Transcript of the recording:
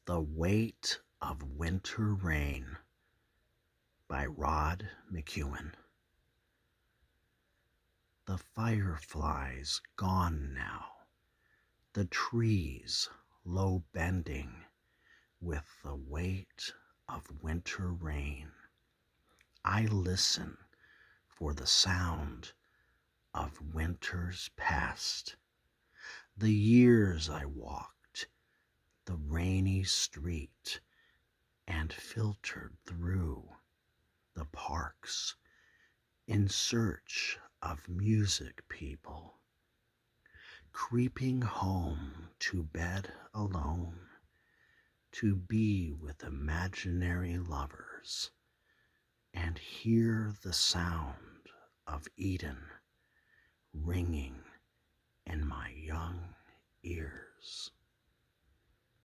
The Weight of Winter Rain by Mckuen. The fireflies gone now, the trees low bending with the weight of winter rain. I listen for the sound of winters past, the years I walked the rainy street and filtered through the parks in search of music people, creeping home to bed alone to be with imaginary lovers and hear the sound of Eden ringing in my young ears.